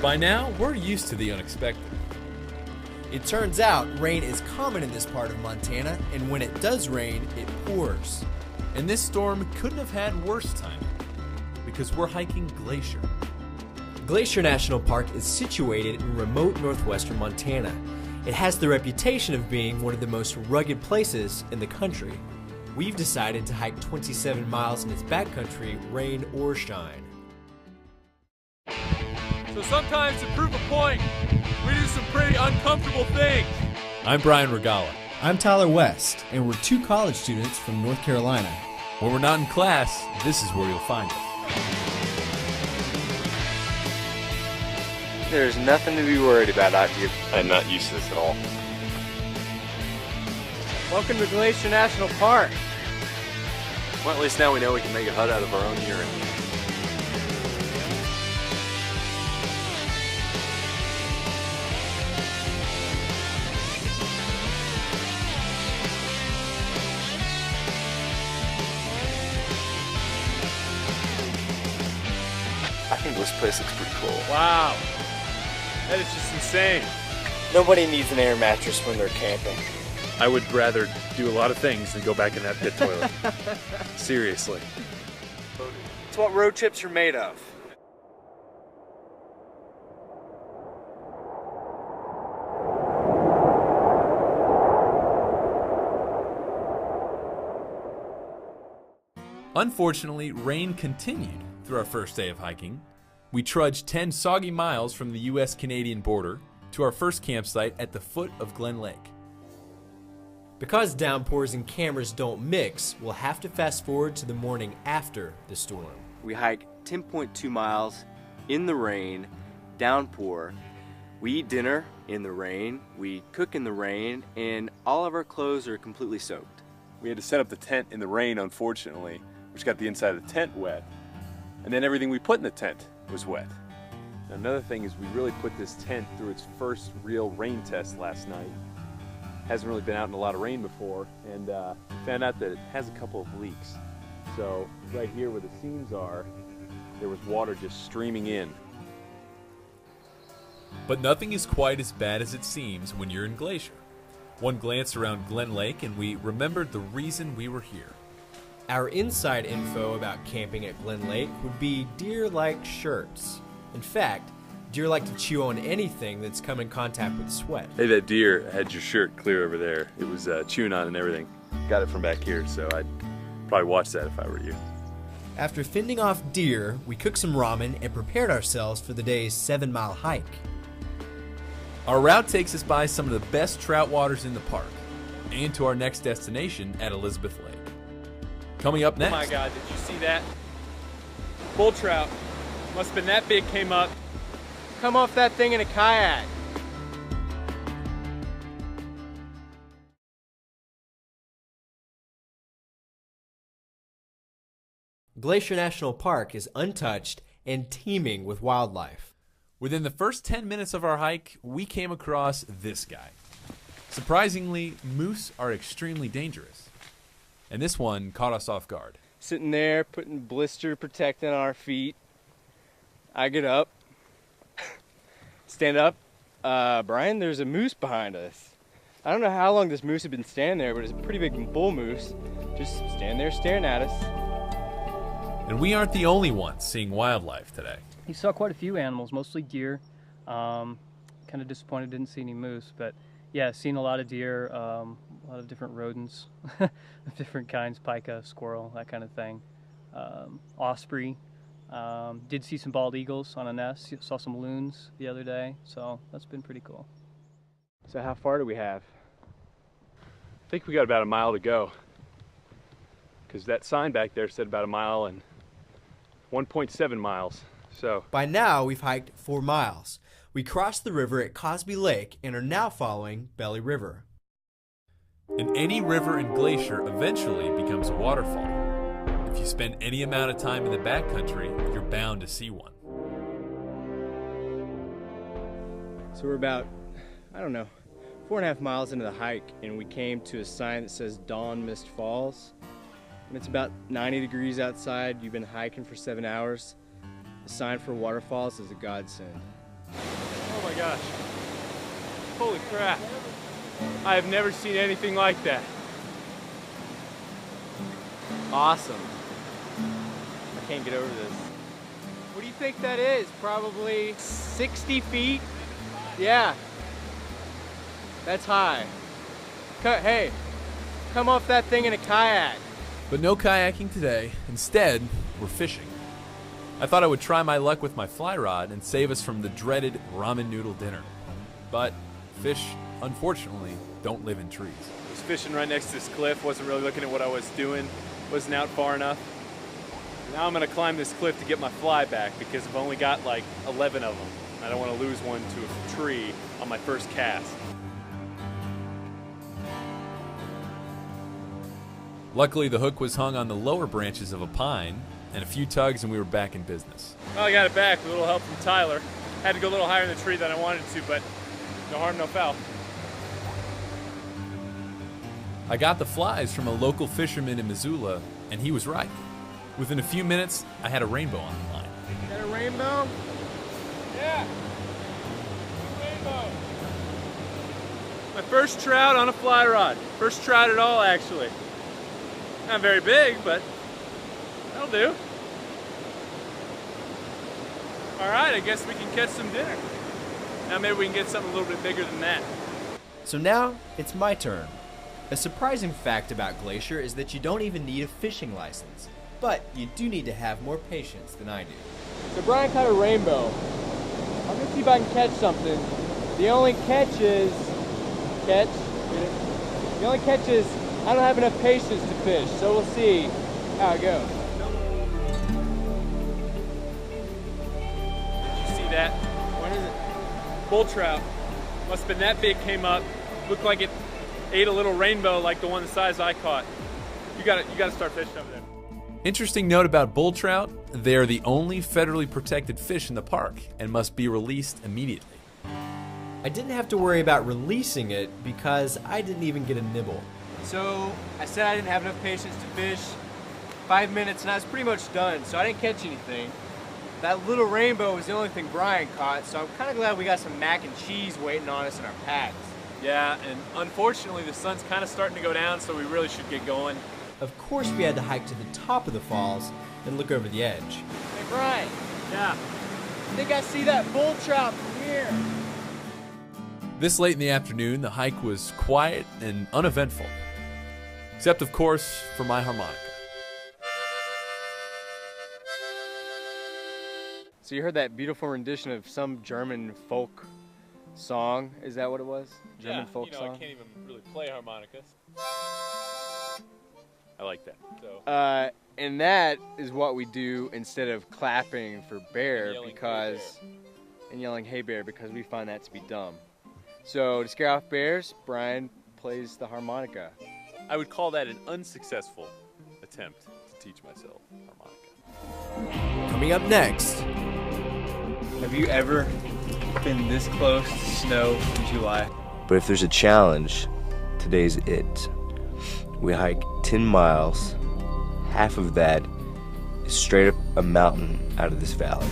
By now, we're used to the unexpected. It turns out rain is common in this part of Montana, and when it does rain, it pours. And this storm couldn't have had worse timing, because we're hiking Glacier. Glacier National Park is situated in remote northwestern Montana. It has the reputation of being one of the most rugged places in the country. We've decided to hike 27 miles in its backcountry, rain or shine. So sometimes to prove a point, we do some pretty uncomfortable things. I'm Brian Regala. I'm Tyler West, and we're two college students from North Carolina. When we're not in class, this is where you'll find us. There's nothing to be worried about out here. I'm not used to this at all. Welcome to Glacier National Park. Well, at least now we know we can make a hut out of our own urine. I think this place looks pretty cool. Wow, that is just insane. Nobody needs an air mattress when they're camping. I would rather do a lot of things than go back in that pit toilet. Seriously. It's what road trips are made of. Unfortunately, rain continued through our first day of hiking. We trudged 10 soggy miles from the US-Canadian border to our first campsite at the foot of Glen Lake. Because downpours and cameras don't mix, we'll have to fast forward to the morning after the storm. We hike 10.2 miles in the rain, downpour. We eat dinner in the rain, we cook in the rain, and all of our clothes are completely soaked. We had to set up the tent in the rain, unfortunately, which got the inside of the tent wet. And then everything we put in the tent was wet. Another thing is we really put this tent through its first real rain test last night. Hasn't really been out in a lot of rain before, and we found out that it has a couple of leaks. So right here where the seams are, there was water just streaming in. But nothing is quite as bad as it seems when you're in Glacier. One glance around Glen Lake and we remembered the reason we were here. Our inside info about camping at Glen Lake would be deer like shirts. In fact, deer like to chew on anything that's come in contact with sweat. Hey, that deer had your shirt clear over there. It was chewing on it and everything. Got it from back here, so I'd probably watch that if I were you. After fending off deer, we cooked some ramen and prepared ourselves for the day's 7-mile hike. Our route takes us by some of the best trout waters in the park and to our next destination at Elizabeth Lake. Coming up next. Oh my God, did you see that? Bull trout. Must have been that big came up. Come off that thing in a kayak. Glacier National Park is untouched and teeming with wildlife. Within the first 10 minutes of our hike, we came across this guy. Surprisingly, moose are extremely dangerous. And this one caught us off guard. Sitting there, putting blister protect on our feet. I get up, stand up. Brian, there's a moose behind us. I don't know how long this moose had been standing there, but it's a pretty big bull moose. Just standing there staring at us. And we aren't the only ones seeing wildlife today. He saw quite a few animals, mostly deer. Kind of disappointed didn't see any moose, but yeah, seen a lot of deer, a lot of different rodents of different kinds, pika, squirrel, that kind of thing. Osprey. Did see some bald eagles on a nest. Saw some loons the other day, so that's been pretty cool. So how far do we have? I think we got about a mile to go, because that sign back there said about a mile and 1.7 miles. So by now, we've hiked 4 miles. We crossed the river at Cosby Lake and are now following Belly River. And any river in Glacier eventually becomes a waterfall. If you spend any amount of time in the backcountry, you're bound to see one. So we're about, I don't know, 4.5 miles into the hike, and we came to a sign that says Dawn Mist Falls. And it's about 90 degrees outside. You've been hiking for 7 hours. The sign for waterfalls is a godsend. Oh my gosh. Holy crap. I have never seen anything like that. Awesome. I can't get over this. What do you think that is? Probably 60 feet? Yeah. That's high. Hey, come off that thing in a kayak. But no kayaking today. Instead, we're fishing. I thought I would try my luck with my fly rod and save us from the dreaded ramen noodle dinner. But fish, unfortunately, don't live in trees. I was fishing right next to this cliff, wasn't really looking at what I was doing, wasn't out far enough. Now I'm gonna climb this cliff to get my fly back because I've only got like 11 of them. I don't want to lose one to a tree on my first cast. Luckily, the hook was hung on the lower branches of a pine, and a few tugs and we were back in business. Well, I got it back with a little help from Tyler. Had to go a little higher in the tree than I wanted to, but no harm, no foul. I got the flies from a local fisherman in Missoula, and he was right. Within a few minutes, I had a rainbow on the line. Got a rainbow? Yeah. Rainbow. My first trout on a fly rod. First trout at all, actually. Not very big, but that'll do. All right, I guess we can catch some dinner. Now maybe we can get something a little bit bigger than that. So now it's my turn. A surprising fact about Glacier is that you don't even need a fishing license, but you do need to have more patience than I do. So Bryan caught a rainbow. I'm gonna see if I can catch something. The only catch is, the only catch is I don't have enough patience to fish, so we'll see how it goes. Did you see that? What is it? Bull trout. Must have been that big, came up. Looked like it ate a little rainbow like the one the size I caught. You gotta start fishing over there. Interesting note about bull trout, they are the only federally protected fish in the park and must be released immediately. I didn't have to worry about releasing it because I didn't even get a nibble. So I said I didn't have enough patience to fish. 5 minutes and I was pretty much done, so I didn't catch anything. That little rainbow was the only thing Bryan caught, so I'm kind of glad we got some mac and cheese waiting on us in our packs. Yeah, and unfortunately the sun's kind of starting to go down, so we really should get going. Of course we had to hike to the top of the falls and look over the edge. Hey Bryan, Yeah. I think I see that bull trout from here. This late in the afternoon, the hike was quiet and uneventful. Except, of course, for my harmonica. So you heard that beautiful rendition of some German folk song? Is that what it was? German folk song? I can't even really play harmonicas. I like that. So. And that is what we do instead of clapping for bear and yelling hey bear because we find that to be dumb. So to scare off bears, Bryan plays the harmonica. I would call that an unsuccessful attempt to teach myself harmonica. Coming up next, Have you ever been this close to snow in July? But if there's a challenge, today's it. We hike 10 miles. Half of that is straight up a mountain out of this valley.